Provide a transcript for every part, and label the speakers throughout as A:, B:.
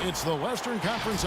A: It's the Western Conference.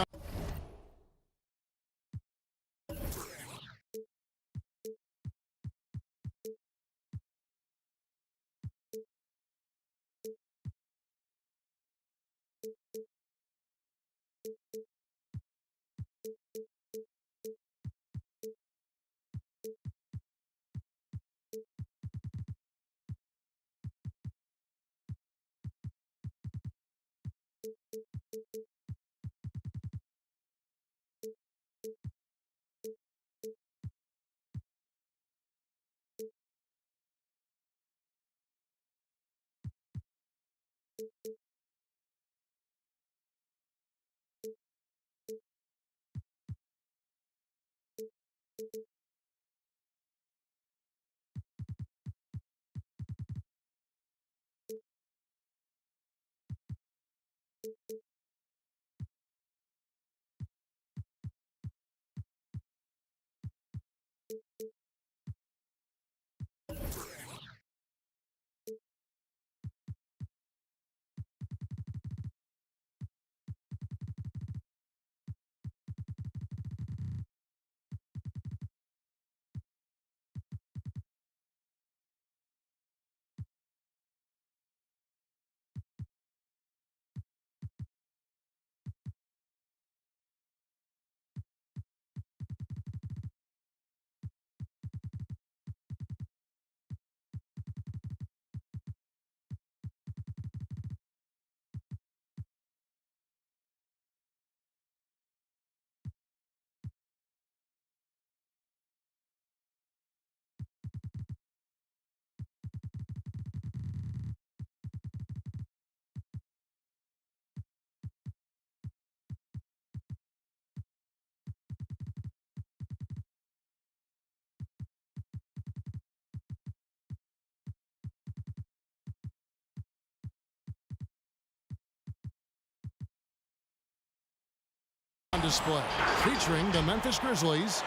A: On display, featuring the Memphis Grizzlies.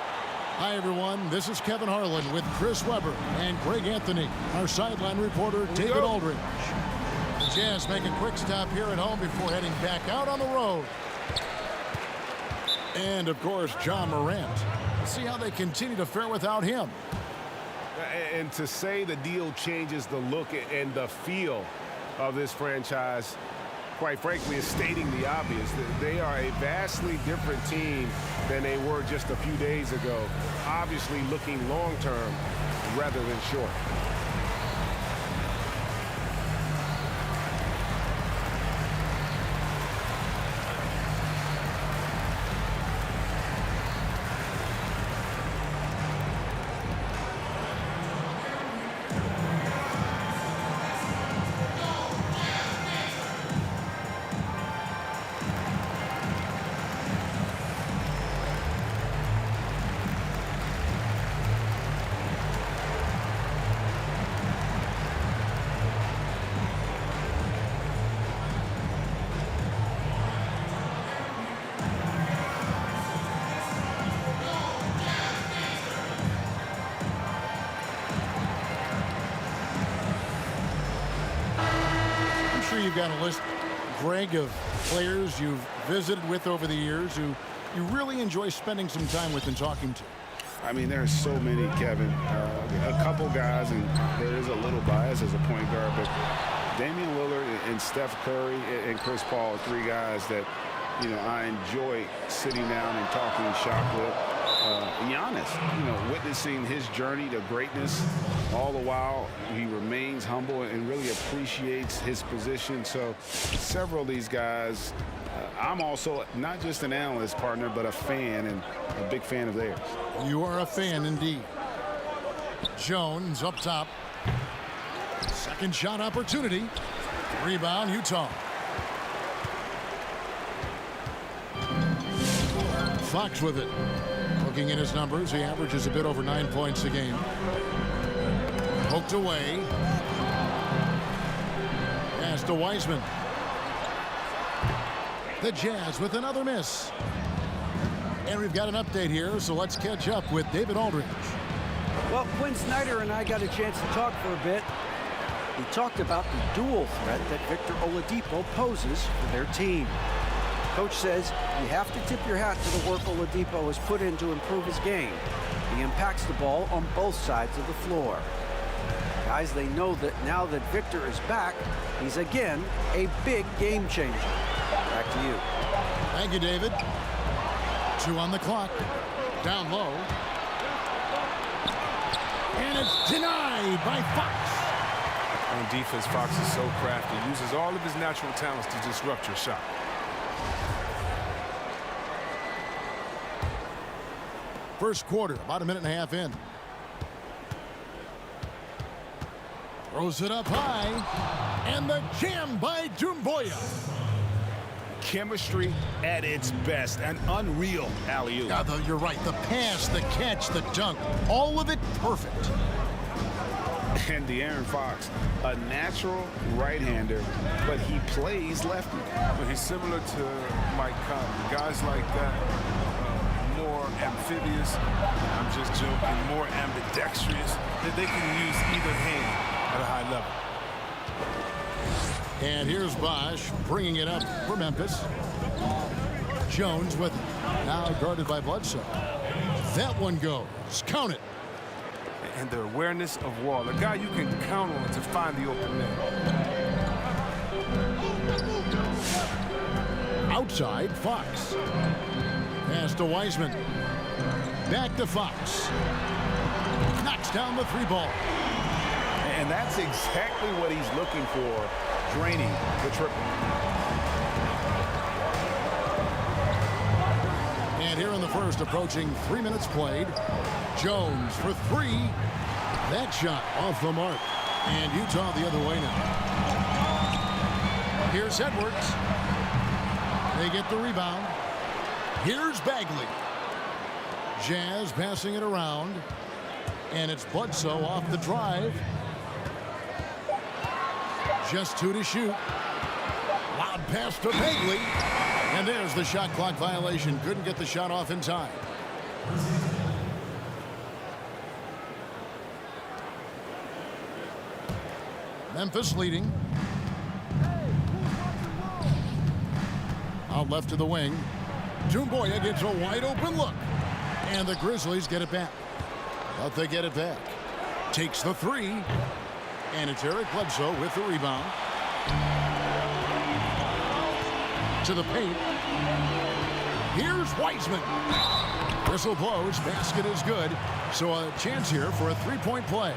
A: Hi, everyone. This is Kevin Harlan with Chris Webber and Greg Anthony. Our sideline reporter, David Aldridge. The Jazz make a quick stop here at home before heading back out on the road. And, of course, John Morant. Let's see how they continue to fare without him.
B: And to say the deal changes the look and the feel of this franchise, quite frankly, is stating the obvious. They are a vastly different team than they were just a few days ago. Obviously looking long-term rather than short.
A: You've got a list, Greg, of players you've visited with over the years who you really enjoy spending some time with and talking to.
B: I mean, there are so many, Kevin. A couple guys, and there is a little bias as a point guard, but Damian Lillard and Steph Curry and Chris Paul are three guys that, you know, I enjoy sitting down and talking shop with. Giannis, you know, witnessing his journey to greatness, all the while he remains humble and really appreciates his position. So several of these guys, I'm also not just an analyst, partner, but a fan, and a big fan of theirs.
A: You are a fan indeed. Jones up top. Second shot opportunity. Rebound, Utah. Fox with it. Looking at his numbers, he averages a bit over 9 points a game. Poked away. Pass to Wiseman. The Jazz with another miss. And we've got an update here, so let's catch up with David Aldridge.
C: Well, Quinn Snyder and I got a chance to talk for a bit. He talked about the dual threat that Victor Oladipo poses for their team. Coach says you have to tip your hat to the work Oladipo has put in to improve his game. He impacts the ball on both sides of the floor. Guys, they know that now that Victor is back, he's again a big game changer. Back to you.
A: Thank you, David. 2 on the clock. Down low. And it's denied by Fox.
D: On defense, Fox is so crafty. He uses all of his natural talents to disrupt your shot.
A: First quarter, about a minute and a half in. Throws it up high. And the jam by Doumbouya.
B: Chemistry at its best. An unreal alley-oop.
A: Yeah, you're right. The pass, the catch, the dunk, all of it perfect.
B: And De'Aaron Fox, a natural right-hander, but he plays lefty.
D: But he's similar to Mike Conley. Guys like that, more amphibious, I'm just joking, more ambidextrous, that they can use either hand at a high level.
A: And here's Bosch bringing it up for Memphis. Jones with it. Now guarded by Bledsoe. That one goes. Count it.
D: And the awareness of Wall, a guy you can count on to find the open man.
A: Outside, Fox. Pass to Wiseman. Back to Fox. Knocks down the 3-ball.
B: And that's exactly what he's looking for, draining the triple.
A: And here in the first, approaching 3 minutes played. Jones for 3. That shot off the mark. And Utah the other way now. Here's Edwards. They get the rebound. Here's Bagley. Jazz passing it around. And it's Bledsoe off the drive. Just 2 to shoot. Loud pass to Bagley. And there's the shot clock violation. Couldn't get the shot off in time. Memphis leading. Out left to the wing. Doumbouya gets a wide open look. And the Grizzlies get it back. But they get it back. Takes the 3. And it's Eric Bledsoe with the rebound. To the paint. Here's Wiseman. Whistle blows. Basket is good. So a chance here for a 3-point play.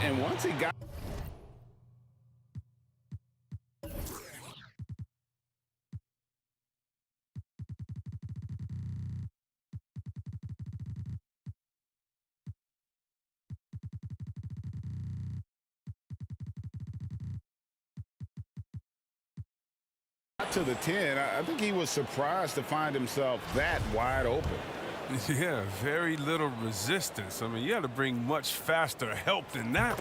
B: And once he got... to the 10, I think he was surprised to find himself that wide open.
D: Yeah, very little resistance. I mean, you had to bring much faster help than that.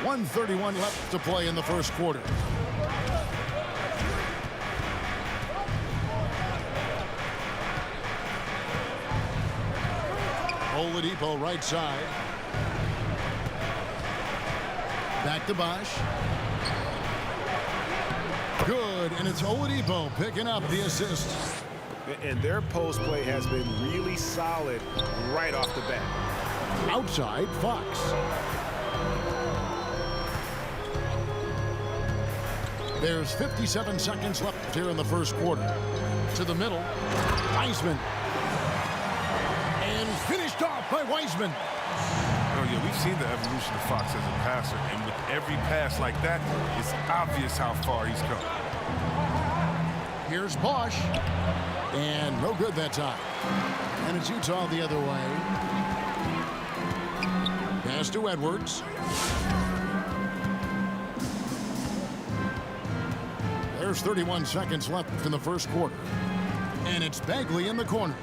A: .131 left to play in the first quarter. Oladipo right side. Back to Bosch. Good, and it's Oladipo picking up the assist.
B: And their post play has been really solid right off the bat.
A: Outside, Fox. There's 57 seconds left here in the first quarter. To the middle, Wiseman. And finished off by Wiseman.
D: Oh, yeah, we've seen the evolution of Fox as a passer, and with every pass like that, it's obvious how far he's come.
A: Here's Bosch. And no good that time. And it's Utah the other way. Pass to Edwards. There's 31 seconds left in the first quarter. And it's Bagley in the corner.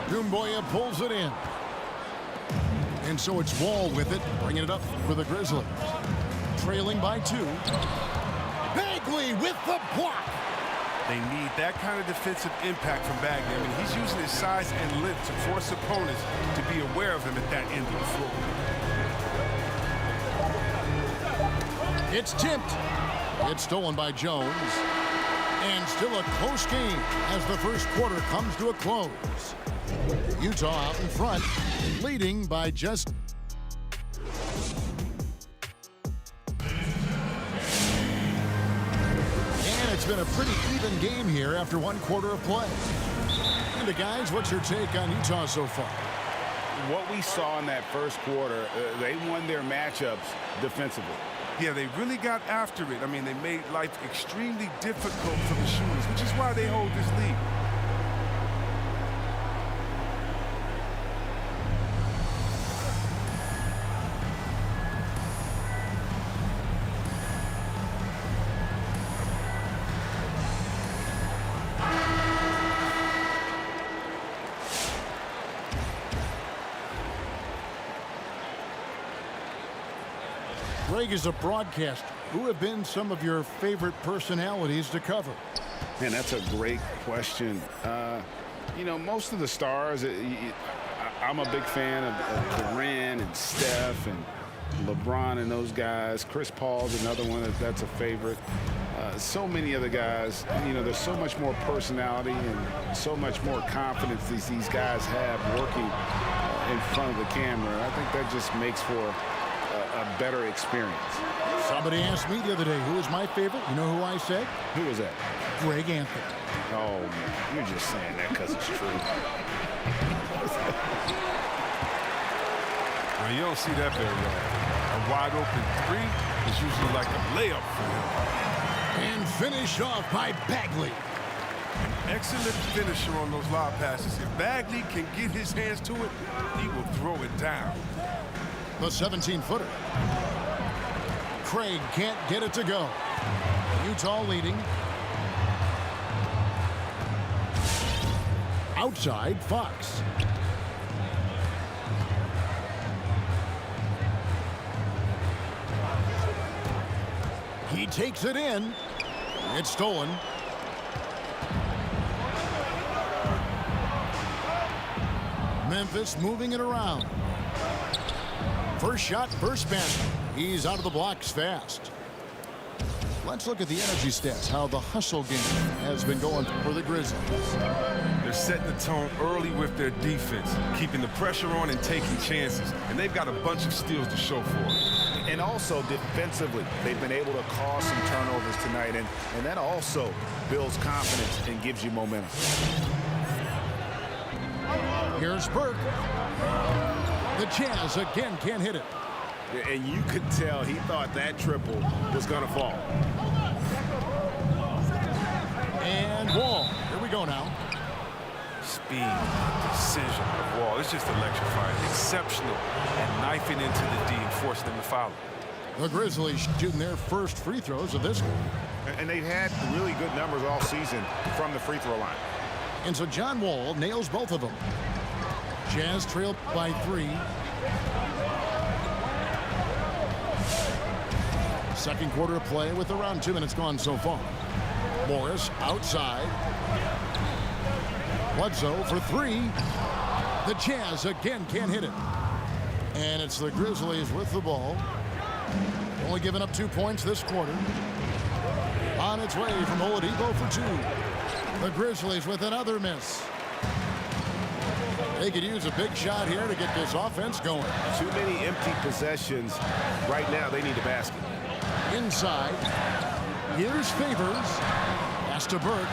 A: Doumbouya pulls it in. And so it's Wall with it, bringing it up for the Grizzlies. Trailing by 2. Bagley with the block.
D: They need that kind of defensive impact from Bagley. I mean, he's using his size and length to force opponents to be aware of him at that end of the floor.
A: It's tipped. It's stolen by Jones. And still a close game as the first quarter comes to a close. Utah out in front, leading by just... It's been a pretty even game here after one quarter of play. And guys, what's your take on Utah so far?
B: What we saw in that first quarter, they won their matchups defensively.
D: Yeah, they really got after it. I mean, they made life extremely difficult for the shooters, which is why they hold this lead.
A: Greg, is a broadcaster, who have been some of your favorite personalities to cover?
B: Man, that's a great question. You know, most of the stars, I'm a big fan of Durant and Steph and LeBron and those guys. Chris Paul's another one that's a favorite. So many other guys, you know, there's so much more personality and so much more confidence these guys have working in front of the camera. I think that just makes for a better experience.
A: Somebody asked me the other day, who is my favorite? You know who I said?
B: Who was that?
A: Greg Anthony.
B: Oh, man, you're just saying that because it's true.
D: Well, you don't see that very often. A wide open three is usually like a layup for him.
A: And finished off by Bagley.
D: An excellent finisher on those lob passes. If Bagley can get his hands to it, he will throw it down.
A: The 17-footer. Craig can't get it to go. Utah leading. Outside, Fox. He takes it in. It's stolen. Memphis moving it around. First shot, first basket. He's out of the blocks fast. Let's look at the energy stats, how the hustle game has been going for the Grizzlies.
D: They're setting the tone early with their defense, keeping the pressure on and taking chances. And they've got a bunch of steals to show for it.
B: And also defensively, they've been able to cause some turnovers tonight, and that also builds confidence and gives you momentum.
A: Here's Burke. The Jazz again can't hit it.
B: And you could tell he thought that triple was going to fall.
A: And Wall. Here we go now.
D: Speed, precision of Wall. It's just electrifying. Exceptional at knifing into the D and forcing them to foul.
A: The Grizzlies shooting their first free throws of this game.
B: And they've had really good numbers all season from the free throw line.
A: And so John Wall nails both of them. Jazz trailed by 3. Second quarter of play with around 2 minutes gone so far. Morris outside. Bledsoe for 3. The Jazz again can't hit it. And it's the Grizzlies with the ball. Only giving up 2 points this quarter. On its way from Oladipo for 2. The Grizzlies with another miss. They could use a big shot here to get this offense going.
B: Too many empty possessions. Right now, they need a basket.
A: Inside. Here's Favors. Pass to Burke.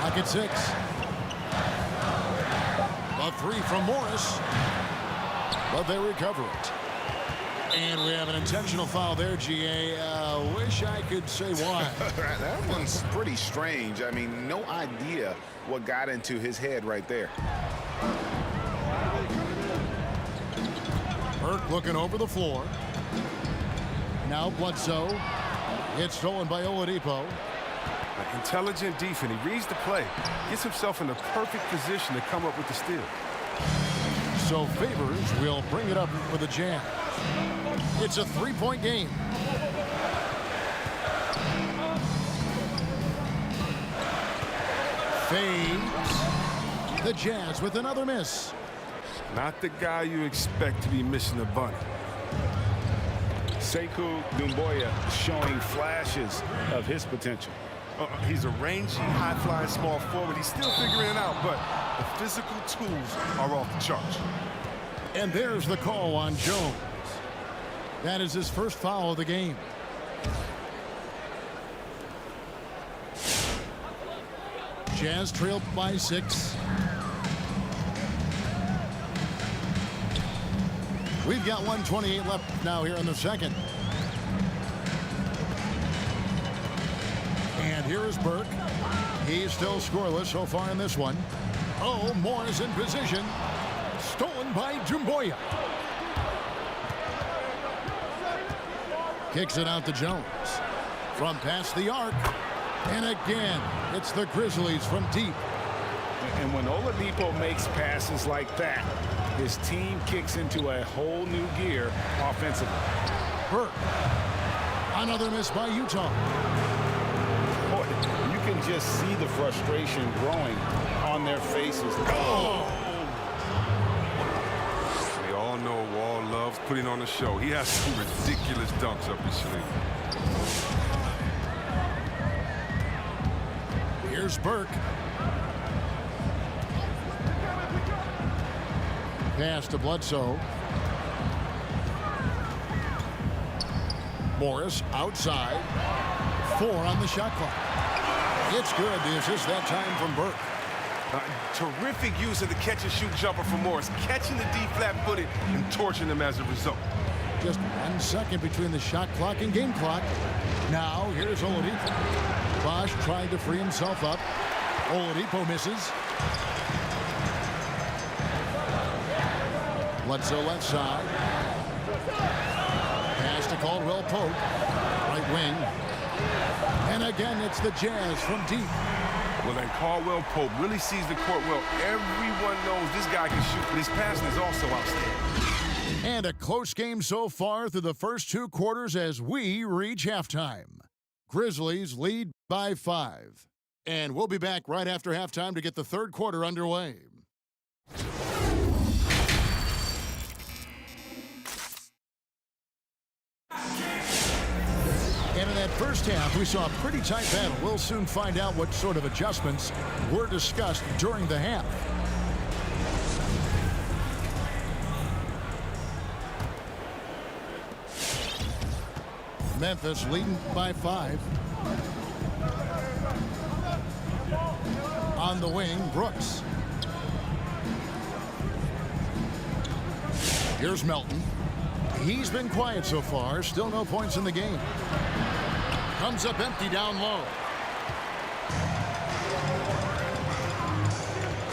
A: Pocket 6. A 3 from Morris. But they recover it. And we have an intentional foul there, GA. Wish I could say why.
B: That one's pretty strange. I mean, no idea what got into his head right there.
A: Burke looking over the floor. Now Bledsoe. It's stolen by Oladipo.
D: Intelligent defense. He reads the play. Gets himself in the perfect position to come up with the steal.
A: So Favors will bring it up for the Jazz. It's a 3-point game. Fades. The Jazz with another miss.
D: Not the guy you expect to be missing a bunny.
B: Sekou Doumbouya showing flashes of his potential.
D: He's a rangy, high-flying small forward. He's still figuring it out, but the physical tools are off the charts.
A: And there's the call on Jones. That is his first foul of the game. Jazz trailed by 6. We've got 1:28 left now here in the second. And here is Burke. He's still scoreless so far in this one. Oh, Moore is in position. Stolen by Doumbouya. Kicks it out to Jones. From past the arc. And again, it's the Grizzlies from deep.
B: And when Oladipo makes passes like that, his team kicks into a whole new gear offensively.
A: Burke. Another miss by Utah.
B: Boy, you can just see the frustration growing on their faces.
A: Oh.
D: We all know Wall loves putting on a show. He has some ridiculous dunks up his sleeve.
A: Here's Burke. Pass to Bledsoe. Morris outside. 4 on the shot clock. It's good. The assist that time from Burke.
D: Terrific use of the catch-and-shoot jumper from Morris, catching the deep flat-footed and torching them as a result.
A: Just 1 second between the shot clock and game clock. Now here's Oladipo. Bosch trying to free himself up. Oladipo misses. Bledsoe left side. Pass to Caldwell Pope. Right wing. And again, it's the Jazz from deep.
D: Well, and Caldwell Pope really sees the court well. Everyone knows this guy can shoot, but his passing is also outstanding.
A: And a close game so far through the first 2 quarters as we reach halftime. Grizzlies lead by 5. And we'll be back right after halftime to get the third quarter underway. And in that first half, we saw a pretty tight battle. We'll soon find out what sort of adjustments were discussed during the half. Memphis leading by 5. On the wing, Brooks. Here's Melton. He's been quiet so far. Still no points in the game. Comes up empty down low.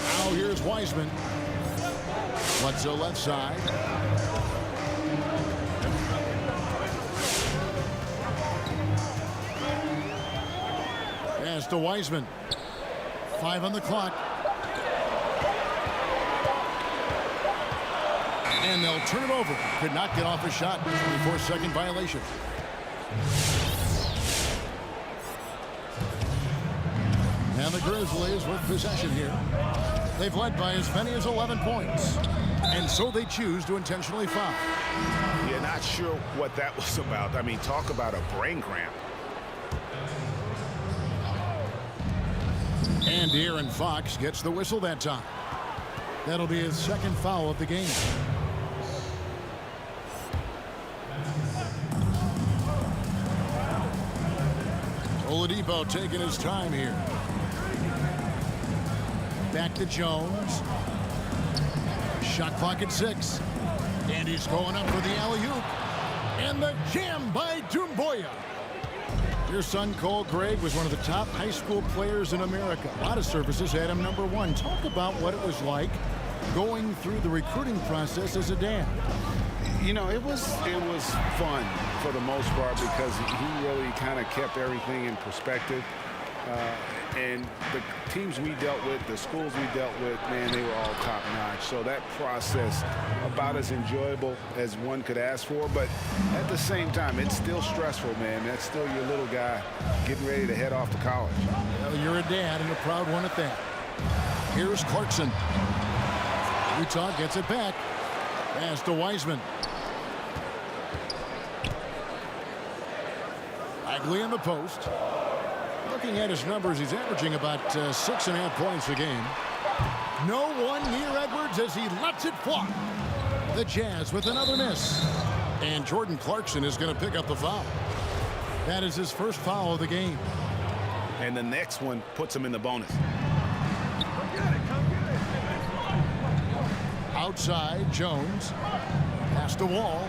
A: Now here's Wiseman. Bledsoe left side. Pass to Wiseman. 5 on the clock. And they'll turn it over. Could not get off a shot. 24-second violation. And the Grizzlies with possession here. They've led by as many as 11 points. And so they choose to intentionally foul.
B: Yeah, not sure what that was about. I mean, talk about a brain cramp.
A: And De'Aaron Fox gets the whistle that time. That'll be his second foul of the game. Oladipo taking his time here. Back to Jones. Shot clock at 6. And he's going up for the alley-oop. And the jam by Doumbouya. Your son, Cole Gregg, was one of the top high school players in America. A lot of services had him number 1. Talk about what it was like going through the recruiting process as a dad.
B: You know, it was fun for the most part because he really kind of kept everything in perspective. And the teams we dealt with, the schools we dealt with, man, they were all top-notch. So that process, about as enjoyable as one could ask for. But at the same time, it's still stressful, man. That's still your little guy getting ready to head off to college.
A: Well, you're a dad and a proud one at that. Here's Clarkson. Utah gets it back. Pass to Wiseman. Bagley in the post. Looking at his numbers, he's averaging about 6.5 points a game. No one near Edwards as he lets it fly. The Jazz with another miss. And Jordan Clarkson is going to pick up the foul. That is his first foul of the game.
B: And the next one puts him in the bonus.
A: Outside, Jones. Pass to Wall.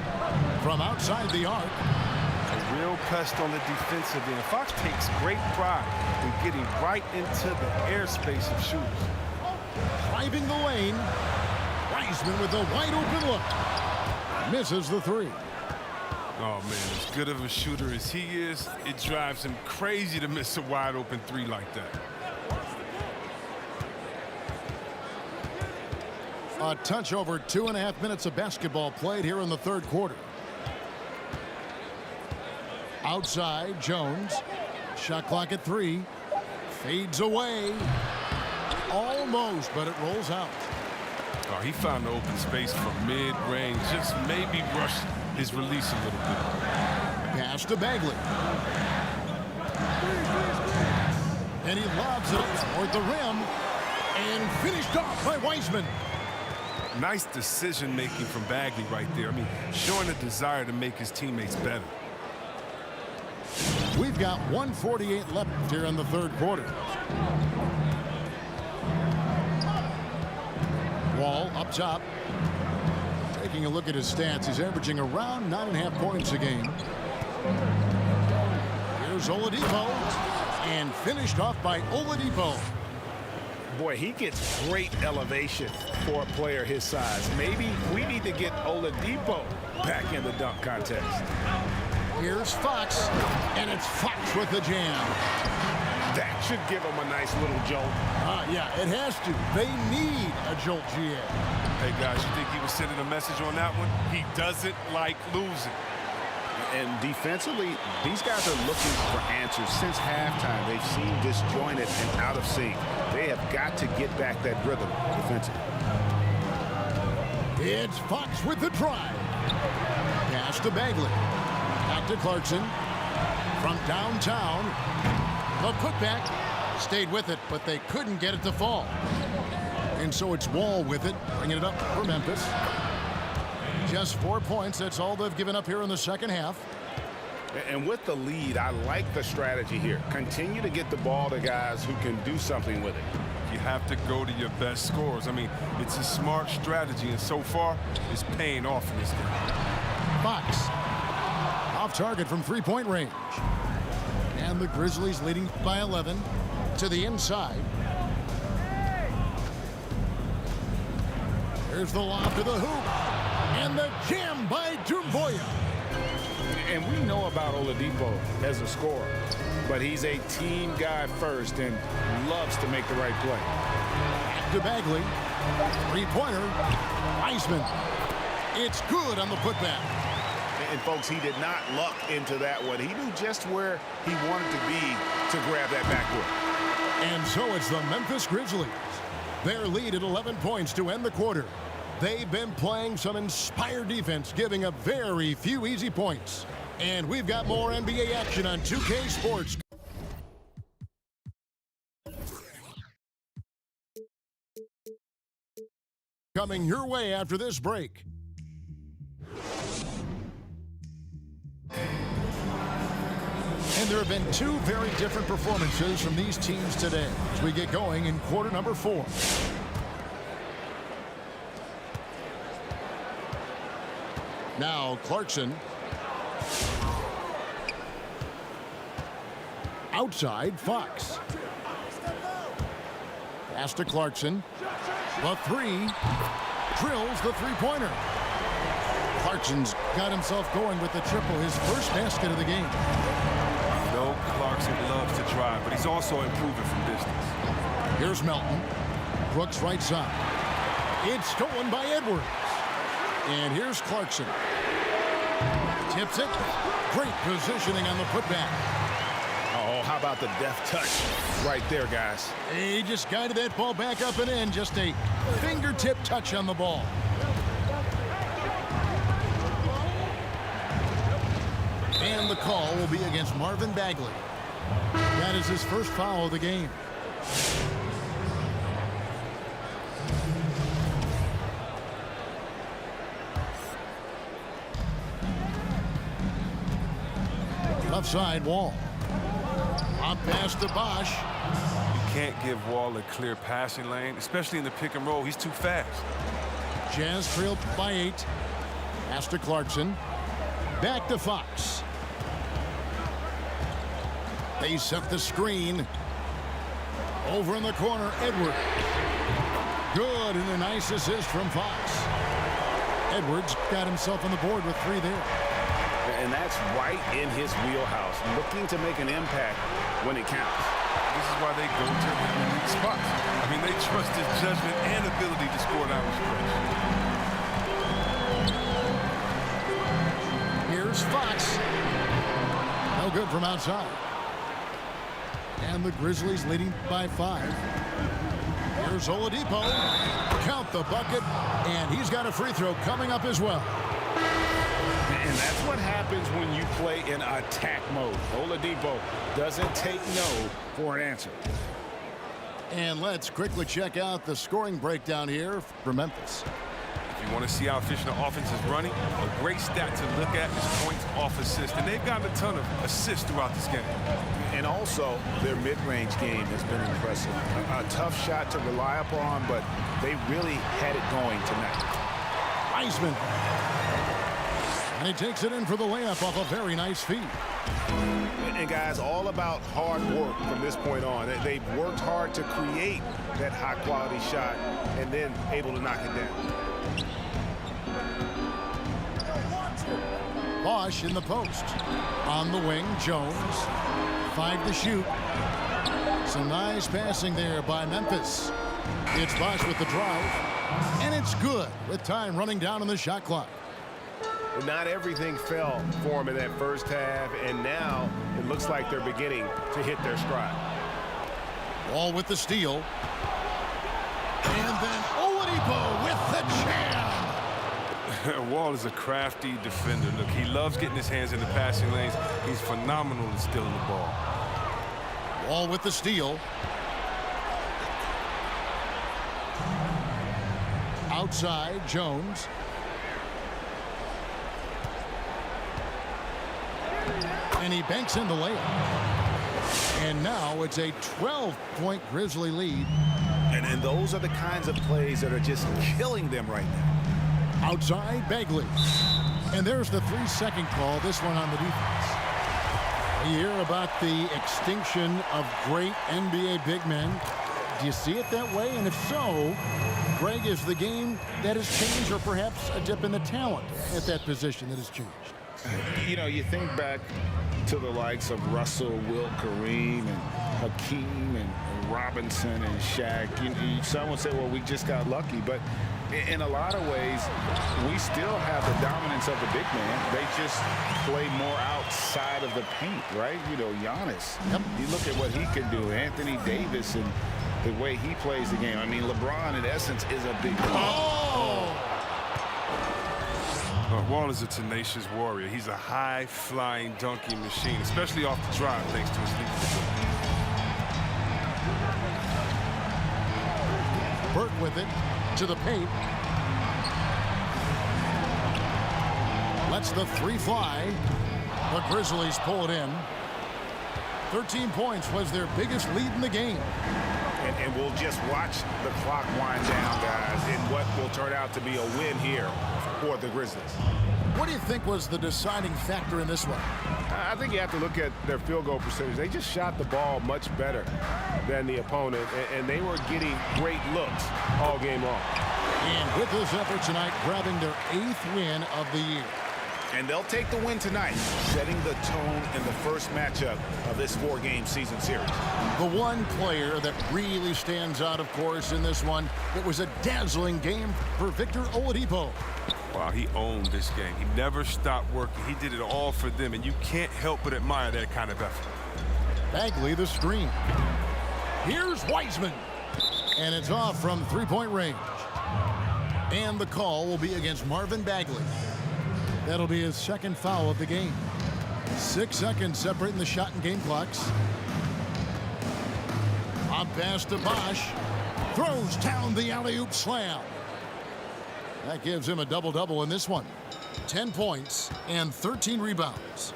A: From outside the arc.
D: A real pest on the defensive end. Fox takes great pride in getting right into the airspace of shooters.
A: Driving the lane. Wiseman with a wide open look. Misses the three.
D: Oh, man, as good of a shooter as he is, it drives him crazy to miss a wide open three like that.
A: A touch over 2.5 minutes of basketball played here in the third quarter. Outside, Jones. Shot clock at 3. Fades away. Almost, but it rolls out.
D: Oh, he found the open space from mid-range. Just maybe rushed his release a little bit.
A: Pass to Bagley. And he lobs it toward the rim. And finished off by Wiseman.
D: Nice decision-making from Bagley right there. I mean, showing a desire to make his teammates better.
A: We've got 1:48 left here in the third quarter. Wall up top. Taking a look at his stats, he's averaging around 9.5 points a game. Here's Oladipo. And finished off by Oladipo.
B: Boy, he gets great elevation for a player his size. Maybe we need to get Oladipo back in the dunk contest.
A: Here's Fox, and it's Fox with the jam.
B: That should give him a nice little jolt.
A: Yeah, it has to. They need a jolt, GA.
D: Hey, guys, you think he was sending a message on that one? He doesn't like losing.
B: And defensively, these guys are looking for answers. Since halftime, they've seemed disjointed and out of sync. They have got to get back that rhythm defensively.
A: It's Fox with the drive. Pass to Bagley. Back to Clarkson. From downtown. The putback. Stayed with it, but they couldn't get it to fall. And so it's Wall with it, bringing it up for Memphis. Just 4 points. That's all they've given up here in the second half.
B: And with the lead, I like the strategy here. Continue to get the ball to guys who can do something with it.
D: You have to go to your best scorers. I mean, it's a smart strategy, and so far, it's paying off in this game.
A: Fox. Off target from three-point range. And the Grizzlies leading by 11 to the inside. Here's the lob to the hoop. And the jam by Doumbouya.
B: And we know about Oladipo as a scorer, but he's a team guy first and loves to make the right play.
A: Back to Bagley. Three-pointer. Wiseman. It's good on the putback.
B: And folks, he did not luck into that one. He knew just where he wanted to be to grab that backboard.
A: And so it's the Memphis Grizzlies. Their lead at 11 points to end the quarter. They've been playing some inspired defense, giving up very few easy points. And we've got more NBA action on 2K Sports. Coming your way after this break. And there have been two very different performances from these teams today as we get going in quarter number 4. Now Clarkson. Outside, Fox. Pass to Clarkson. The three. Drills the three-pointer. Clarkson's got himself going with the triple, his first basket of the game.
D: No, Clarkson loves to drive, but he's also improving from distance.
A: Here's Melton. Brooks right side. It's stolen by Edwards. And here's Clarkson. Tips it. Great positioning on the putback.
B: Oh, how about the deft touch right there, guys?
A: He just guided that ball back up and in. Just a fingertip touch on the ball. And the call will be against Marvin Bagley. That is his first foul of the game. Left side, Wall. Up past the Bosch.
D: You can't give Wall a clear passing lane, especially in the pick and roll. He's too fast.
A: Jazz trailed by 8. Pass to Clarkson. Back to Fox. They set the screen. Over in the corner, Edwards. Good, and a nice assist from Fox. Edwards got himself on the board with 3 there.
B: And that's right in his wheelhouse, looking to make an impact when it counts.
D: This is why they go to the spots. I mean, they trust his judgment and ability to score down the stretch.
A: Here's Fox. No good from outside. And the Grizzlies leading by 5. Here's Oladipo. Count the bucket, and he's got a free throw coming up as well.
B: And that's what happens when you play in attack mode. Oladipo doesn't take no for an answer.
A: And let's quickly check out the scoring breakdown here for Memphis.
D: If you want to see how efficient the offense is running, a great stat to look at is points off assist. And they've gotten a ton of assists throughout this game.
B: And also, their mid-range game has been impressive. A tough shot to rely upon, but they really had it going tonight.
A: Wiseman. And he takes it in for the layup off a very nice feed.
B: And guys, all about hard work from this point on. They've worked hard to create that high-quality shot and then able to knock it down.
A: Bosch in the post. On the wing, Jones. 5 to shoot. Some nice passing there by Memphis. It's Bosch with the drive. And it's good with time running down on the shot clock.
B: Not everything fell for them in that first half, and now it looks like they're beginning to hit their stride.
A: Wall with the steal. And then Oladipo with the jam.
D: Wall is a crafty defender. Look, he loves getting his hands in the passing lanes. He's phenomenal in stealing the ball.
A: Wall with the steal. Outside, Jones. And he banks in the layup. And now it's a 12-point Grizzly lead.
B: And those are the kinds of plays that are just killing them right now.
A: Outside, Bagley. And there's the 3-second call, this one on the defense. You hear about the extinction of great NBA big men. Do you see it that way? And if so, Greg, is the game that has changed, or perhaps a dip in the talent at that position that has changed?
B: You know, you think back to the likes of Russell, Will, Kareem, and Hakeem, and Robinson, and Shaq. Some would say, well, we just got lucky. But in a lot of ways, we still have the dominance of the big man. They just play more outside of the paint, right? You know, Giannis.
A: Yep.
B: You look at what he can do. Anthony Davis and the way he plays the game. I mean, LeBron, in essence, is a big man.
A: Oh!
D: Wall is a tenacious warrior. He's a high-flying dunking machine, especially off the drive, thanks to his leadership.
A: Burt with it to the paint. Lets the 3 fly. The Grizzlies pull it in. 13 points was their biggest lead in the game.
B: And we'll just watch the clock wind down, guys, in what will turn out to be a win here for the Grizzlies.
A: What do you think was the deciding factor in this one?
B: I think you have to look at their field goal percentage. They just shot the ball much better than the opponent, and they were getting great looks all game long.
A: And with this effort tonight, grabbing their 8th win of the year.
B: And they'll take the win tonight, setting the tone in the first matchup of this 4-game season series.
A: The one player that really stands out, of course, in this one, it was a dazzling game for Victor Oladipo.
D: Wow, he owned this game. He never stopped working. He did it all for them, and you can't help but admire that kind of effort.
A: Bagley the screen. Here's Wiseman. And it's off from three-point range. And the call will be against Marvin Bagley. That'll be his second foul of the game. 6 seconds separating the shot and game clocks. Up pass to Bosch. Throws down the alley-oop slam. That gives him a double-double in this one. 10 points and 13 rebounds.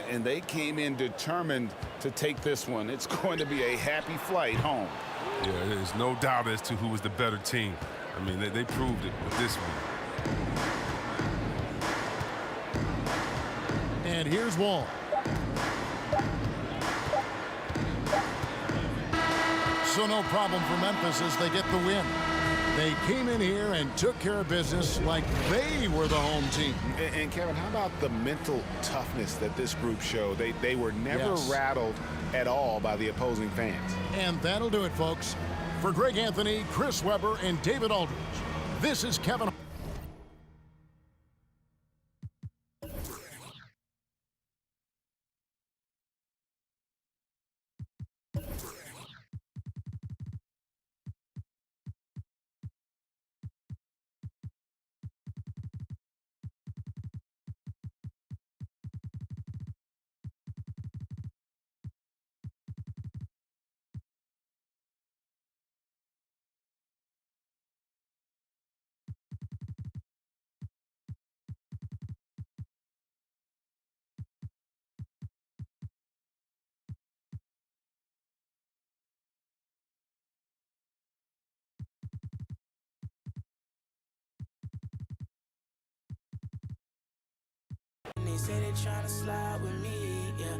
B: And they came in determined to take this one. It's going to be a happy flight home.
D: Yeah, there's no doubt as to who was the better team. I mean, they proved it with this one.
A: And here's Wall. So no problem for Memphis as they get the win. They came in here and took care of business like they were the home team.
B: And Kevin, how about the mental toughness that this group showed? They were never rattled at all by the opposing fans.
A: And that'll do it, folks. For Greg Anthony, Chris Webber, and David Aldridge, this is Kevin.
E: They say they tryna slide with me, yeah.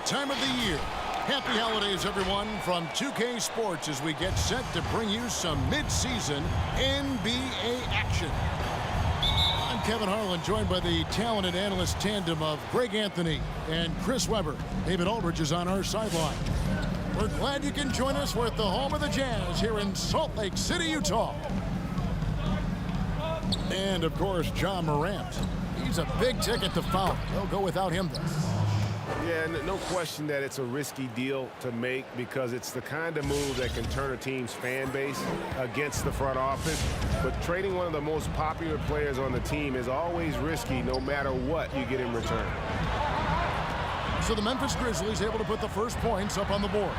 A: that time of the year. Happy holidays, everyone, from 2K Sports as we get set to bring you some mid-season NBA action. I'm Kevin Harlan, joined by the talented analyst tandem of Greg Anthony and Chris Webber. David Aldridge is on our sideline. We're glad you can join us. We're at the home of the Jazz here in Salt Lake City, Utah. And, of course, John Morant. He's a big ticket to foul. They'll go without him, though.
B: Yeah, no question that it's a risky deal to make because it's the kind of move that can turn a team's fan base against the front office. But trading one of the most popular players on the team is always risky no matter what you get in return.
A: So the Memphis Grizzlies able to put the first points up on the board.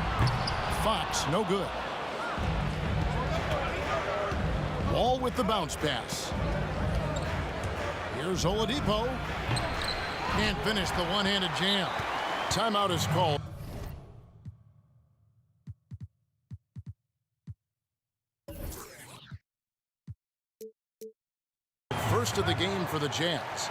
A: Fox, no good. Wall with the bounce pass. Here's Oladipo. Can't finish the one-handed jam. Timeout is called. First of the game for the Jazz.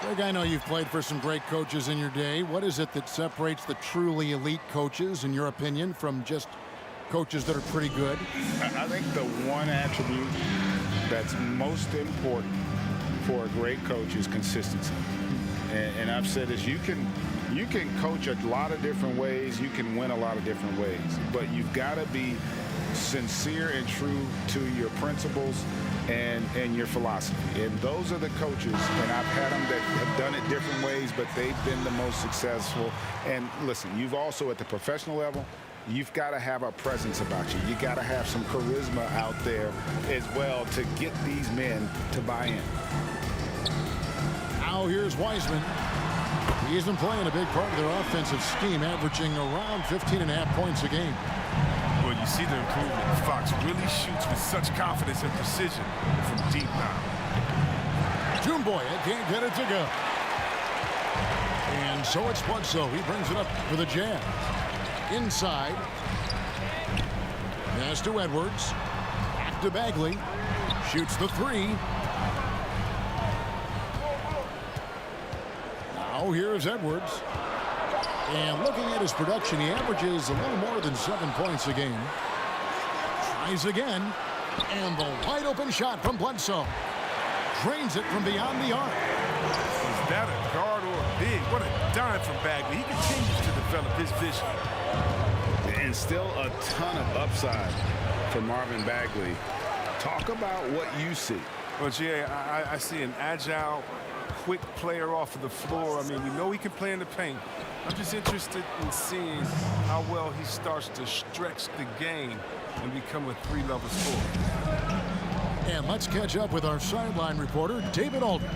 A: Greg, I know you've played for some great coaches in your day. What is it that separates the truly elite coaches, in your opinion, from just coaches that are pretty good?
F: I think the one attribute that's most important for a great coach is consistency. And I've said this, you can coach a lot of different ways, you can win a lot of different ways, but you've got to be sincere and true to your principles and your philosophy. And those are the coaches, and I've had them that have done it different ways, but they've been the most successful. And listen, you've also at the professional level, you've got to have a presence about you. You got to have some charisma out there as well to get these men to buy in.
A: Now here's Wiseman. He's been playing a big part of their offensive scheme, averaging around 15.5 points a game.
D: Well, you see the improvement. Fox really shoots with such confidence and precision from deep now.
A: Jumboya can't get it to go. And so it's Bledsoe. He brings it up for the Jazz. Inside. Pass to Edwards. Back to Bagley. Shoots the three. Now here's Edwards. And looking at his production, he averages a little more than 7 points a game. Tries again. And the wide open shot from Bledsoe. Drains it from beyond the arc.
D: Is that a guard or a big? What a dime from Bagley. He continues to develop his vision.
B: And still a ton of upside for Marvin Bagley. Talk about what you see.
D: Well, Jay, I see an agile, quick player off of the floor. I mean, we know he can play in the paint. I'm just interested in seeing how well he starts to stretch the game and become a three-level scorer.
A: And let's catch up with our sideline reporter, David Aldridge.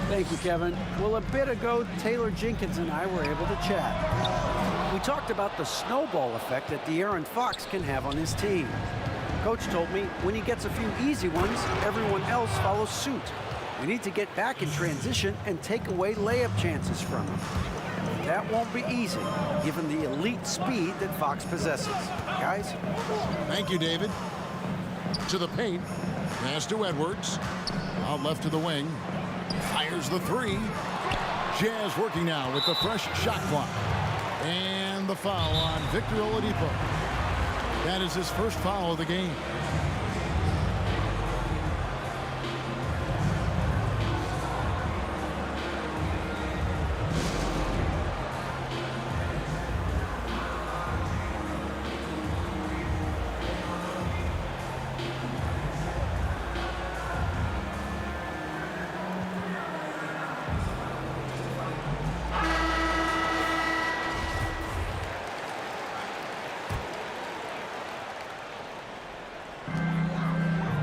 C: Thank you, Kevin. Well, a bit ago, Taylor Jenkins and I were able to chat. We talked about the snowball effect that De'Aaron Fox can have on his team. Coach told me when he gets a few easy ones, everyone else follows suit. We need to get back in transition and take away layup chances from him. That won't be easy, given the elite speed that Fox possesses. Guys?
A: Thank you, David. To the paint. Pass to Edwards. Out left to the wing. Fires the three. Jazz working now with the fresh shot clock. And the foul on Victor Oladipo. That is his first foul of the game.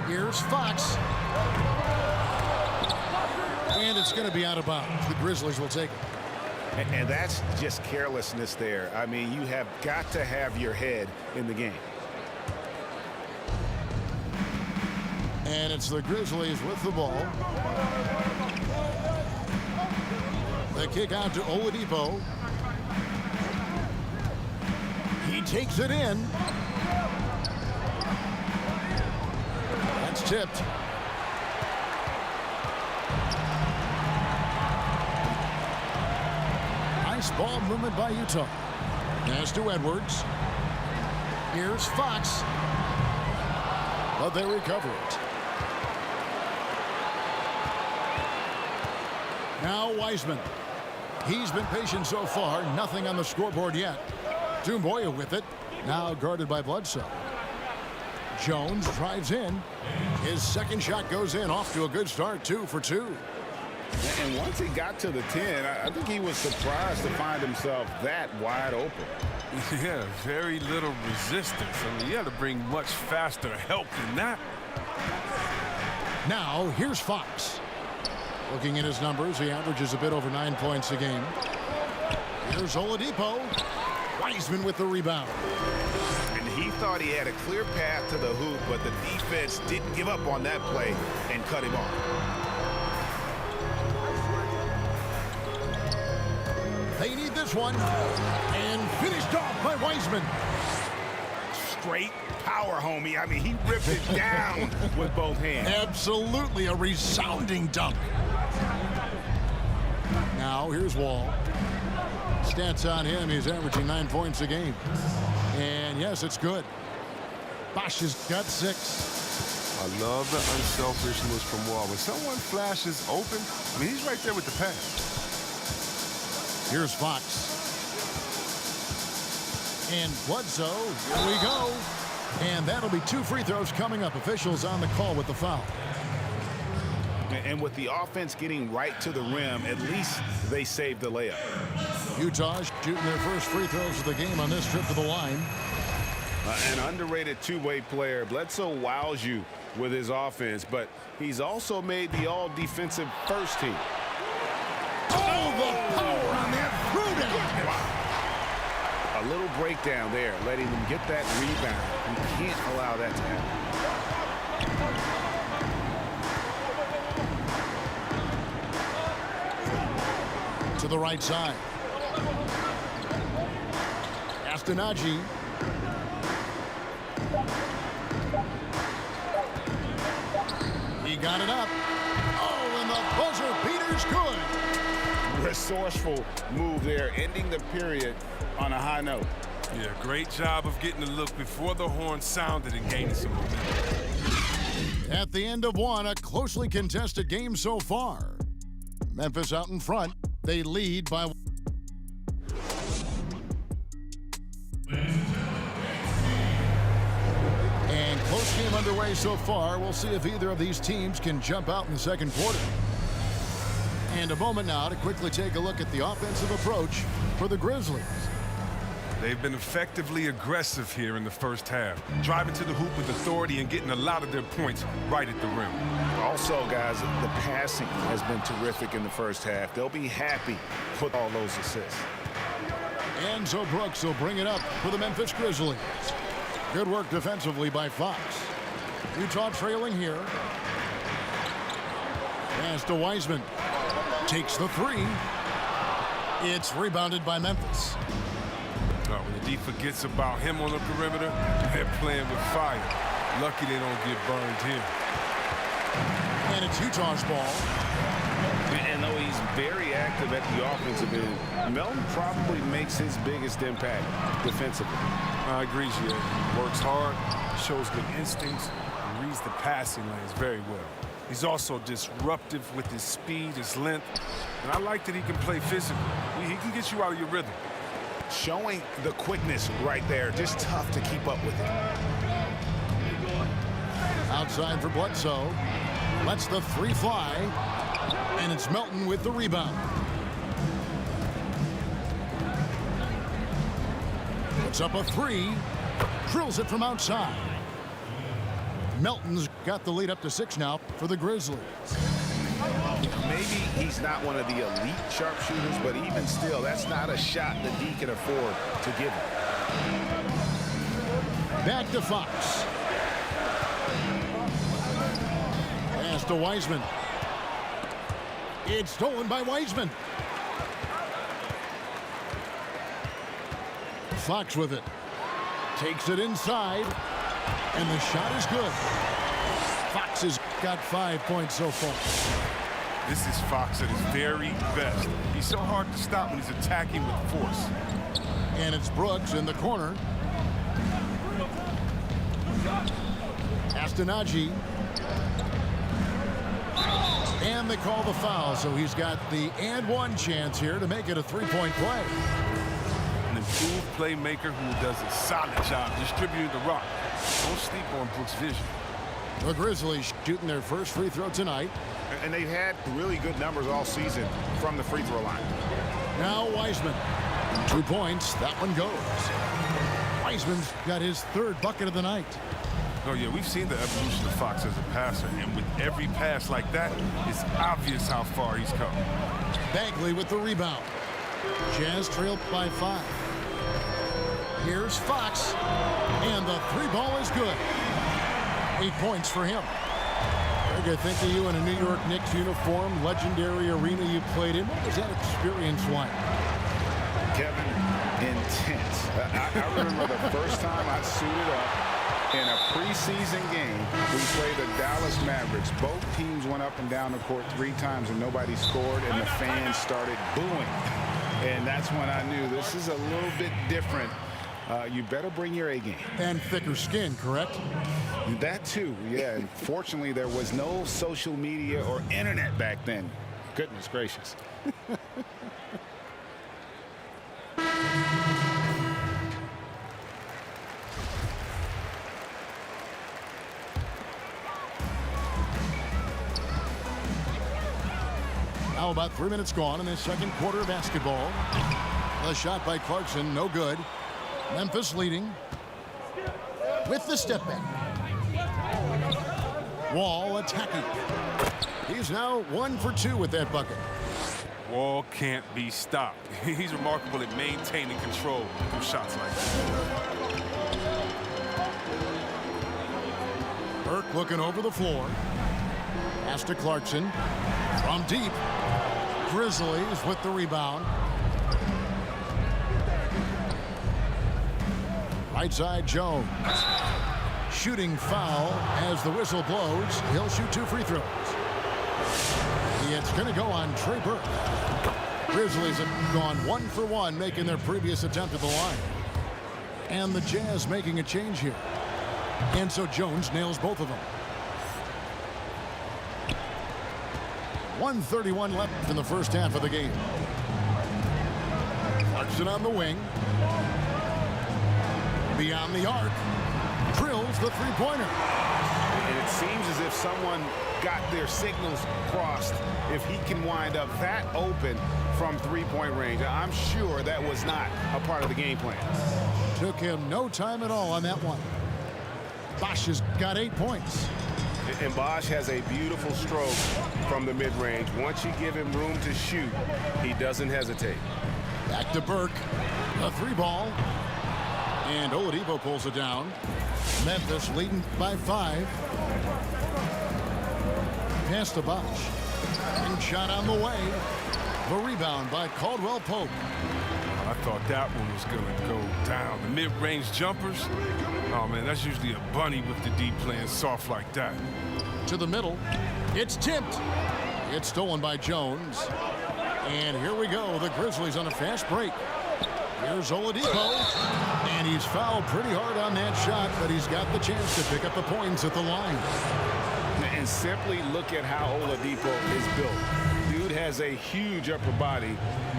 A: Here's Fox. And it's going to be out of bounds. The Grizzlies will take it.
B: And that's just carelessness there. I mean, you have got to have your head in the game.
A: And it's the Grizzlies with the ball. The kick out to Oladipo. He takes it in. That's tipped. Nice ball movement by Utah. Pass to Edwards. Here's Fox. But they recover it. Now Wiseman. He's been patient so far. Nothing on the scoreboard yet. Doumbouya with it. Now guarded by Bledsoe. Jones drives in. His second shot goes in. Off to a good start. 2 for 2.
B: And once he got to the 10, I think he was surprised to find himself that wide open.
D: Yeah, very little resistance. I mean, you had to bring much faster help than that.
A: Now, here's Fox. Looking at his numbers, he averages a bit over 9 points a game. Here's Oladipo. Wiseman with the rebound.
B: And he thought he had a clear path to the hoop, but the defense didn't give up on that play and cut him off.
A: They need this one. And finished off by Wiseman.
B: Straight power, homie. I mean, he ripped it down with both hands.
A: Absolutely a resounding dunk. Now, here's Wall. Stats on him, he's averaging 9 points a game. And yes, it's good. Bosch has got 6.
D: I love the unselfishness from Wall. When someone flashes open, I mean, he's right there with the pass.
A: Here's Fox. And Bledsoe, here we go. And that'll be 2 free throws coming up. Officials on the call with the foul.
B: And with the offense getting right to the rim, at least they saved the layup.
A: Utah shooting their first free throws of the game on this trip to the line.
B: An underrated two-way player. Bledsoe wows you with his offense, but he's also made the all-defensive first team.
A: Oh, the power on that throwdown.
B: A little breakdown there, letting them get that rebound. You can't allow that to happen.
A: To the right side. Astanaji. He got it up. Oh, and the buzzer beater's good.
B: Resourceful move there, ending the period on a high note.
D: Yeah, great job of getting the look before the horn sounded and gaining some momentum.
A: At the end of one, a closely contested game so far. Memphis out in front. They lead by... And close game underway so far. We'll see if either of these teams can jump out in the second quarter. And a moment now to quickly take a look at the offensive approach for the Grizzlies.
D: They've been effectively aggressive here in the first half, driving to the hoop with authority and getting a lot of their points right at the rim.
B: Also, guys, the passing has been terrific in the first half. They'll be happy with all those assists.
A: And so Brooks will bring it up for the Memphis Grizzlies. Good work defensively by Fox. Utah trailing here. Pass to Wiseman. Takes the 3. It's rebounded by Memphis.
D: When the D forgets about him on the perimeter, they're playing with fire. Lucky they don't get burned here.
A: And it's Utah's ball.
B: And though he's very active at the offensive end, Melton probably makes his biggest impact defensively.
D: I agree, Gia. Works hard, shows good instincts, and reads the passing lanes very well. He's also disruptive with his speed, his length, and I like that he can play physically. He can get you out of your rhythm.
B: Showing the quickness right there. Just tough to keep up with it.
A: Outside for Bledsoe. Lets the 3 fly. And it's Melton with the rebound. Puts up a 3. Drills it from outside. Melton's got the lead up to 6 now for the Grizzlies.
B: Maybe he's not one of the elite sharpshooters, but even still, that's not a shot that he can afford to give him.
A: Back to Fox. Pass to Wiseman. It's stolen by Wiseman. Fox with it. Takes it inside. And the shot is good. Fox has got 5 points so far.
D: This is Fox at his very best. He's so hard to stop when he's attacking with force.
A: And it's Brooks in the corner. Astonagi. And they call the foul, so he's got the and one chance here to make it a three-point play.
D: An improved playmaker who does a solid job distributing the rock. Don't sleep on Brooks' vision.
A: The Grizzlies shooting their first free throw tonight.
F: And they've had really good numbers all season from the free throw line.
A: Now Wiseman. 2 points. That one goes. Wiseman's got his third bucket of the night.
D: Oh, yeah, we've seen the evolution of Fox as a passer, and with every pass like that, it's obvious how far he's come.
A: Bagley with the rebound. Jazz trail by 5. Here's Fox, and the three ball is good. 8 points for him. Very good. Think of you in a New York Knicks uniform, legendary arena you played in. What was that experience like?
F: Kevin, intense. I remember the first time I suited up in a preseason game. We played the Dallas Mavericks. Both teams went up and down the court 3 times and nobody scored, and the fans started booing. And that's when I knew this is a little bit different. You better bring your A game.
A: And thicker skin, correct?
F: That too, yeah. And fortunately, there was no social media or internet back then. Goodness gracious.
A: Now about 3 minutes gone in the second quarter of basketball. The shot by Clarkson, no good. Memphis leading with the step back. Wall attacking. He's now 1 for 2 with that bucket.
D: Wall can't be stopped. He's remarkable at maintaining control through shots like that.
A: Burke looking over the floor. Pass to Clarkson. From deep. Grizzlies with the rebound. Right side, Jones. Shooting foul as the whistle blows. He'll shoot 2 free throws. It's going to go on Trey Burke. Grizzlies have gone 1 for 1, making their previous attempt at the line. And the Jazz making a change here. And so Jones nails both of them. 1:31 left in the first half of the game. Clarkson on the wing. Beyond the arc. Drills the three-pointer.
F: And it seems as if someone got their signals crossed if he can wind up that open from three-point range. I'm sure that was not a part of the game plan.
A: Took him no time at all on that one. Bosch has got 8 points.
B: And Bosch has a beautiful stroke from the mid-range. Once you give him room to shoot, he doesn't hesitate.
A: Back to Burke. A 3-ball. And Oladipo pulls it down. Memphis leading by 5. Pass to Bosch. And shot on the way. The rebound by Caldwell Pope.
D: I thought that one was going to go down. The mid-range jumpers, oh, man, that's usually a bunny with the D playing soft like that.
A: To the middle. It's tipped. It's stolen by Jones. And here we go. The Grizzlies on a fast break. Here's Oladipo. And he's fouled pretty hard on that shot, but he's got the chance to pick up the points at the line.
B: And simply look at how Oladipo is built. Dude has a huge upper body.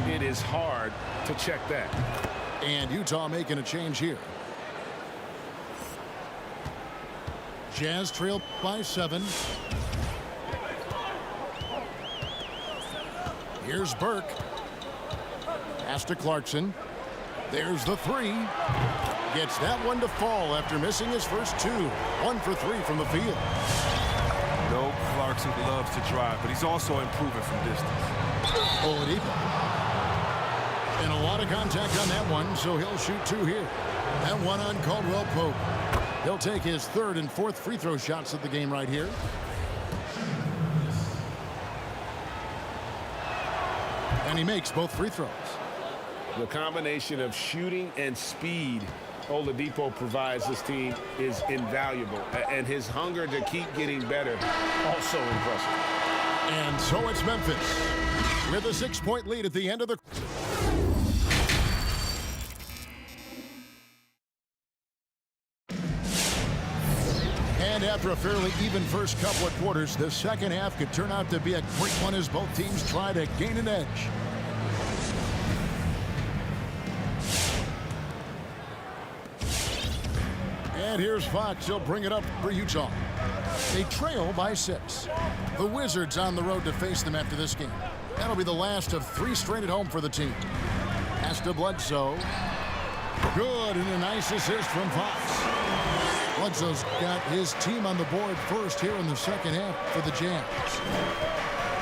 B: It is hard to check that.
A: And Utah making a change here. Jazz trail by 7. Here's Burke. Pass to Clarkson. There's the 3. Gets that one to fall after missing his first 2. 1 for 3 from the field.
D: No, Clarkson loves to drive, but he's also improving from distance.
A: Oladipo. And a lot of contact on that one, so he'll shoot 2 here. That one on Caldwell Pope. He'll take his 3rd and 4th free throw shots of the game right here. And he makes both free throws.
B: The combination of shooting and speed Oladipo provides this team is invaluable. And his hunger to keep getting better, also impressive.
A: And so it's Memphis with a 6-point lead at the end of the... And after a fairly even first couple of quarters, the second half could turn out to be a great one as both teams try to gain an edge. And here's Fox. He'll bring it up for Utah. They trail by 6. The Wizards on the road to face them after this game. That'll be the last of 3 straight at home for the team. Pass to Bledsoe. Good, and a nice assist from Fox. Bledsoe's got his team on the board first here in the second half for the Jazz.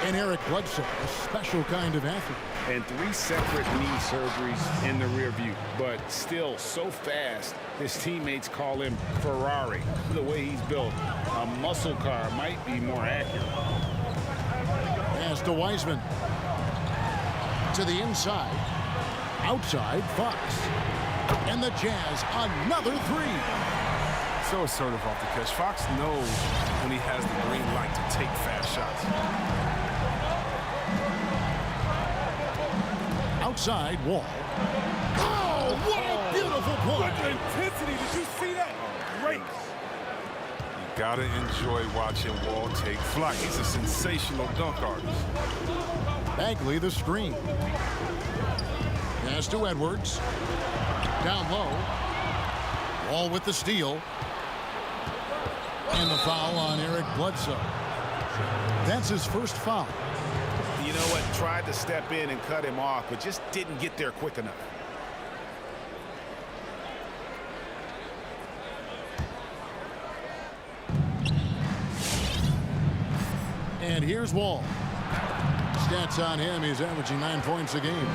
A: And Eric Bledsoe, a special kind of athlete.
B: And 3 separate knee surgeries in the rear view, but still so fast, his teammates call him Ferrari. The way he's built, a muscle car might be more accurate.
A: Pass to Wiseman. To the inside. Outside, Fox. And the Jazz, another 3.
D: So assertive off the catch. Fox knows when he has the green light to take fast shots.
A: Outside, Wall. Oh, what a beautiful play.
D: What intensity. Did you see that? Great. You gotta enjoy watching Wall take flight. He's a sensational dunk artist.
A: Bagley the screen. Pass to Edwards. Down low. Wall with the steal. And the foul on Eric Bledsoe. That's his first foul.
B: You know what? Tried to step in and cut him off, but just didn't get there quick enough.
A: And here's Wall. Stats on him, he's averaging 9 points a game.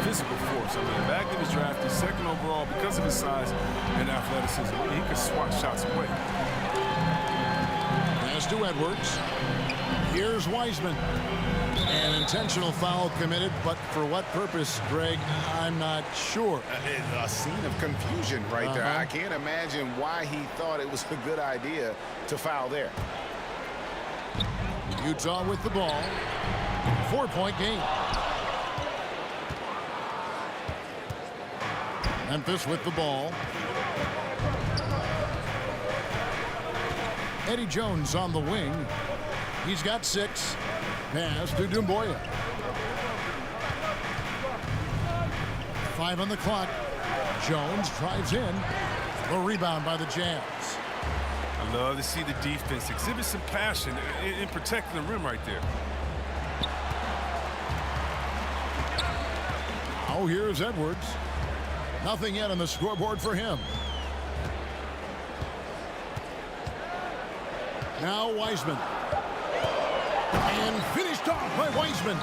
D: Physical force. I mean, Bagley was drafted 2nd overall because of his size and athleticism. He could swat shots away.
A: Pass to Edwards. Here's Wiseman. An intentional foul committed, but for what purpose, Greg, I'm not sure.
B: A scene of confusion right there. I can't imagine why he thought it was a good idea to foul there.
A: Utah with the ball. 4-point game. Memphis with the ball. Eddie Jones on the wing. He's got 6. Pass to Doumbouya. 5 on the clock. Jones drives in. A rebound by the Jazz.
D: I love to see the defense exhibit some passion in protecting the rim right there.
A: Oh, here's Edwards. Nothing yet on the scoreboard for him. Now Wiseman. And finished off by Wiseman.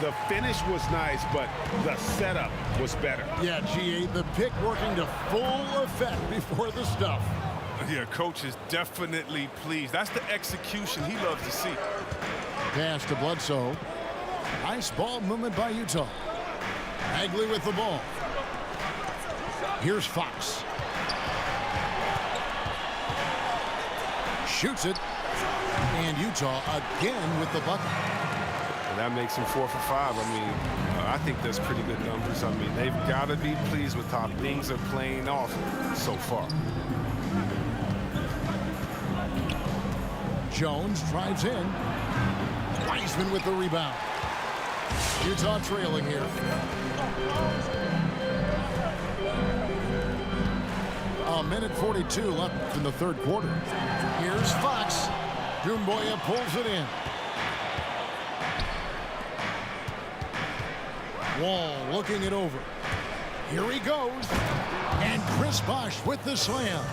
B: The finish was nice, but the setup was better.
A: Yeah, GA, the pick working to full effect before the stuff.
D: Yeah, coach is definitely pleased. That's the execution he loves to see.
A: Pass to Bledsoe. Nice ball movement by Utah. Bagley with the ball. Here's Fox. Shoots it. And Utah again with the bucket.
D: And that makes him 4 for 5. I mean, I think that's pretty good numbers. I mean, they've got to be pleased with how things are playing off so far.
A: Jones drives in. Wiseman with the rebound. Utah trailing here. A minute 42 left in the third quarter. Here's Fox. Doumbouya pulls it in. Wall looking it over. Here he goes. And Chris Bosh with the slam.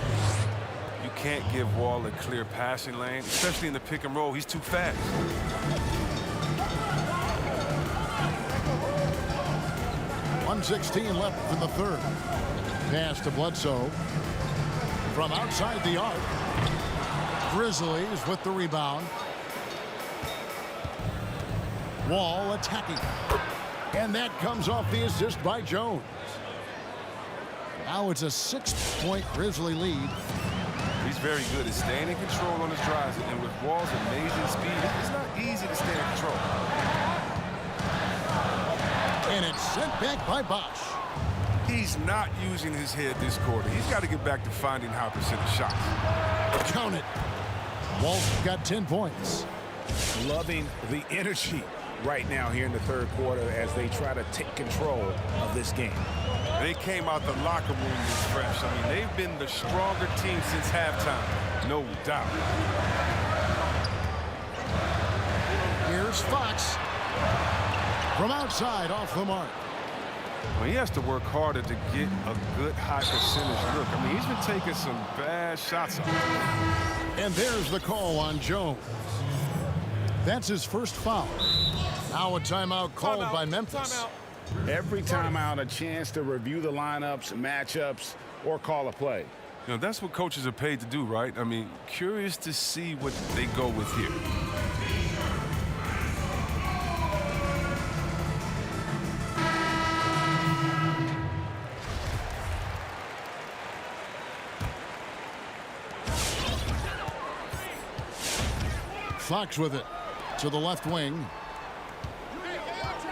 D: You can't give Wall a clear passing lane, especially in the pick and roll. He's too fast.
A: .116 left in the third. Pass to Bledsoe. From outside the arc. Grizzlies with the rebound. Wall attacking. And that comes off the assist by Jones. Now it's a 6-point Grizzly lead.
D: He's very good at staying in control on his drives, and with Wall's amazing speed, it's not easy to stay in control.
A: And it's sent back by Bosch.
D: He's not using his head this quarter. He's got to get back to finding high percentage shots.
A: Count it. Wall's got 10 points.
F: Loving the energy right now here in the third quarter as they try to take control of this game.
D: They came out the locker room this fresh. I mean, they've been the stronger team since halftime, no doubt.
A: Here's Fox. From outside, off the mark.
D: Well, he has to work harder to get a good high percentage look. I mean, he's been taking some bad shots off.
A: And there's the call on Jones. That's his first foul. Now a timeout called by Memphis.
F: Every timeout, a chance to review the lineups, matchups, or call a play.
D: You know, that's what coaches are paid to do, right? I mean, curious to see what they go with here.
A: Fox with it to the left wing.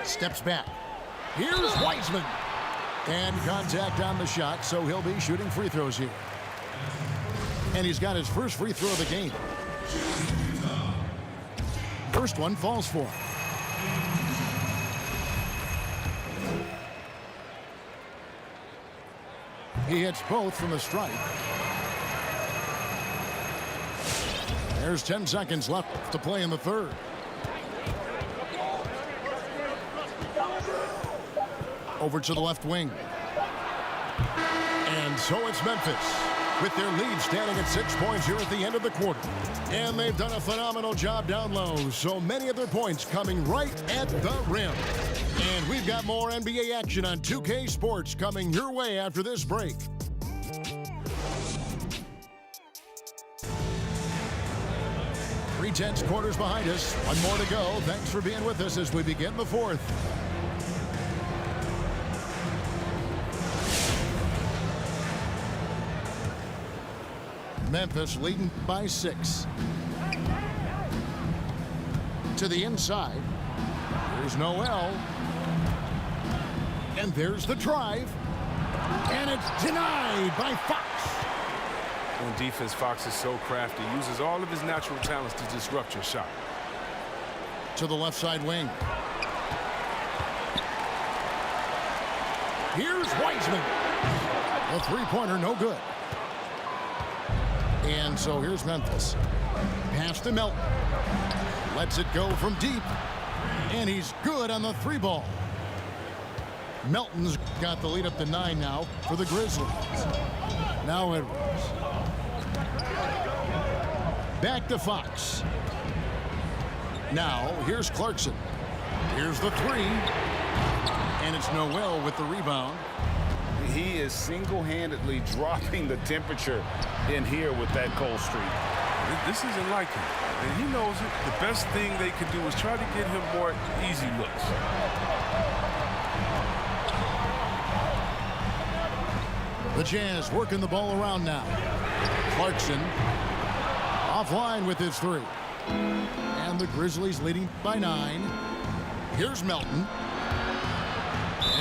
A: Steps back. Here's Wiseman. And contact on the shot, so he'll be shooting free throws here. And he's got his first free throw of the game. First one falls for him. He hits both from the stripe. There's 10 seconds left to play in the third. Over to the left wing. And so it's Memphis with their lead standing at 6 points here at the end of the quarter. And they've done a phenomenal job down low. So many of their points coming right at the rim. And we've got more NBA action on 2K Sports coming your way after this break. Three-tenths quarters behind us. One more to go. Thanks for being with us as we begin the fourth. Memphis leading by 6. To the inside. There's Noel. And there's the drive. And it's denied by Fox.
D: On defense, Fox is so crafty. He uses all of his natural talents to disrupt your shot.
A: To the left side wing. Here's Wiseman. The three-pointer, no good. And so here's Memphis. Pass to Melton. Lets it go from deep. And he's good on the three ball. Melton's got the lead up to 9 now for the Grizzlies. Now Edwards. Back to Fox. Now here's Clarkson. Here's the three. And it's Noel with the rebound.
F: He is single-handedly dropping the temperature in here with that cold streak.
D: This isn't like him, and he knows it. The best thing they can do is try to get him more easy looks.
A: The Jazz working the ball around now. Clarkson offline with his three. And the Grizzlies leading by 9. Here's Melton.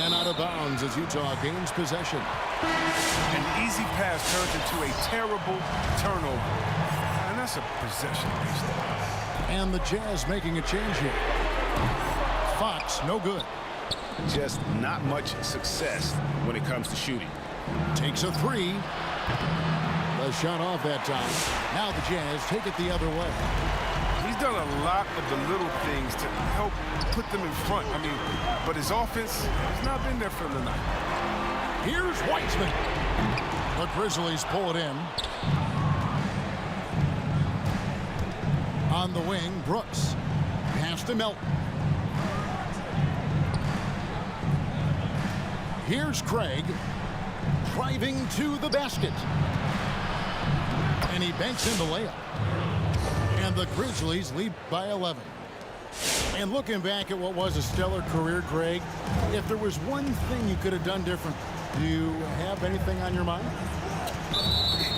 A: And out of bounds as Utah gains possession.
D: An easy pass turns into a terrible turnover. And that's a possession waste.
A: And the Jazz making a change here. Fox, no good.
F: Just not much success when it comes to shooting.
A: Takes a three. The shot off that time. Now the Jazz take it the other way.
D: He's done a lot of the little things to help put them in front. I mean, but his offense has not been there for him tonight.
A: Here's Wiseman. The Grizzlies pull it in. On the wing, Brooks. Pass to Melton. Here's Craig. Driving to the basket. And he banks in the layup. And the Grizzlies lead by 11. And looking back at what was a stellar career, Greg, if there was one thing you could have done different, do you have anything on your mind?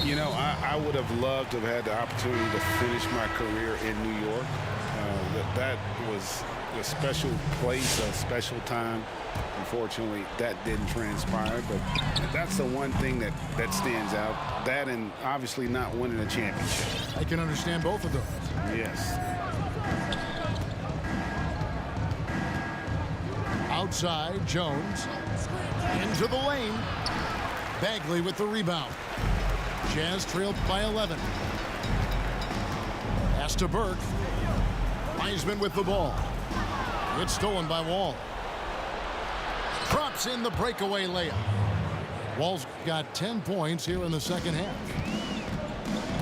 B: You know, I would have loved to have had the opportunity to finish my career in New York. That was a special place, a special time. Unfortunately, that didn't transpire, but that's the one thing that stands out. That and obviously not winning a championship.
A: I can understand both of those.
B: Yes.
A: Outside, Jones. Into the lane. Bagley with the rebound. Jazz trailed by 11. Pass to Burke. Wiseman with the ball. It's stolen by Wall. Drops in the breakaway layup. Wall's got 10 points here in the second half.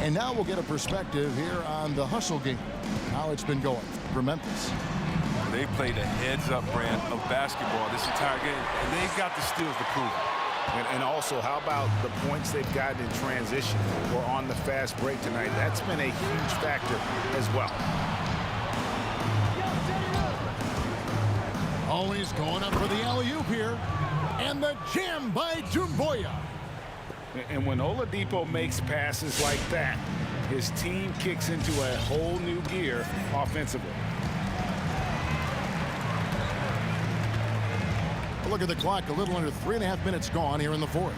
A: And now we'll get a perspective here on the hustle game, how it's been going for Memphis.
D: They played a heads-up brand of basketball this entire game, and they've got the steals to prove it.
B: And also, how about the points they've gotten in transition or on the fast break tonight? That's been a huge factor as well.
A: Always going up for the alley-oop here. And the jam by Doumbouya.
B: And when Oladipo makes passes like that, his team kicks into a whole new gear offensively.
A: Look at the clock, a little under 3.5 minutes gone here in the fourth.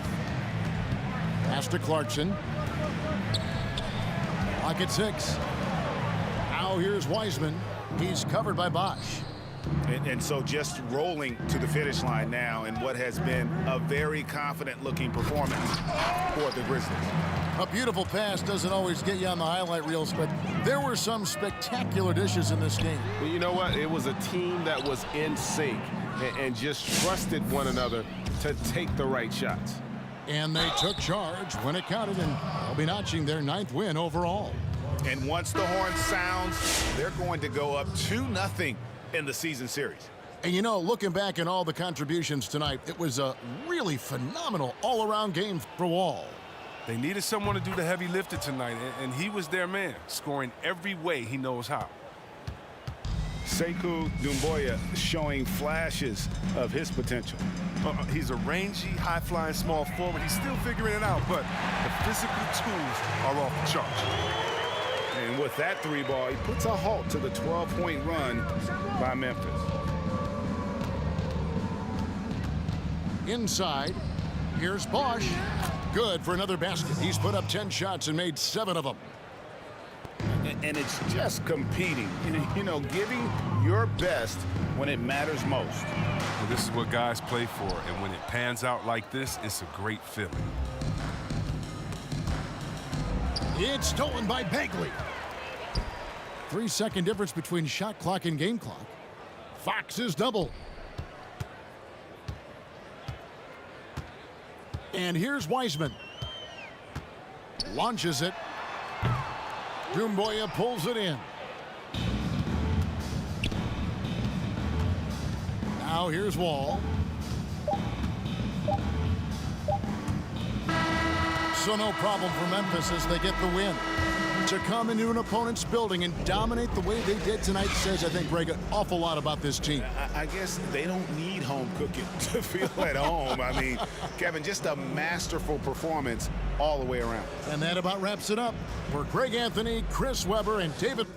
A: Pass to Clarkson. Clock at 6. Now here's Wiseman. He's covered by Bosch.
B: And so just rolling to the finish line now in what has been a very confident-looking performance for the Grizzlies.
A: A beautiful pass doesn't always get you on the highlight reels, but there were some spectacular dishes in this game.
G: You know what? It was a team that was in sync and just trusted one another to take the right shots.
A: And they took charge when it counted, and they'll be notching their 9th win overall.
B: And once the horn sounds, they're going to go up 2-0 in the season series.
A: And you know, looking back at all the contributions tonight, it was a really phenomenal all-around game for Wall.
D: They needed someone to do the heavy lifting tonight, and he was their man, scoring every way he knows how.
B: Sekou Doumbouya showing flashes of his potential.
D: He's a rangy, high-flying small forward. He's still figuring it out, but the physical tools are off the charts.
B: And with that 3-ball, he puts a halt to the 12-point run by Memphis.
A: Inside, here's Bosch. Good for another basket. He's put up 10 shots and made 7 of them.
B: And it's just competing, you know, giving your best when it matters most.
D: Well, this is what guys play for, and when it pans out like this, it's a great feeling.
A: It's stolen by Bagley. 3-second difference between shot clock and game clock. Fox is double. And here's Wiseman. Launches it. Doumbouya pulls it in. Now here's Wall. So no problem for Memphis as they get the win. To come into an opponent's building and dominate the way they did tonight says, I think, Greg, an awful lot about this team.
B: I guess they don't need home cooking to feel at home. I mean, Kevin, just a masterful performance all the way around.
A: And that about wraps it up. For Greg Anthony, Chris Webber, and David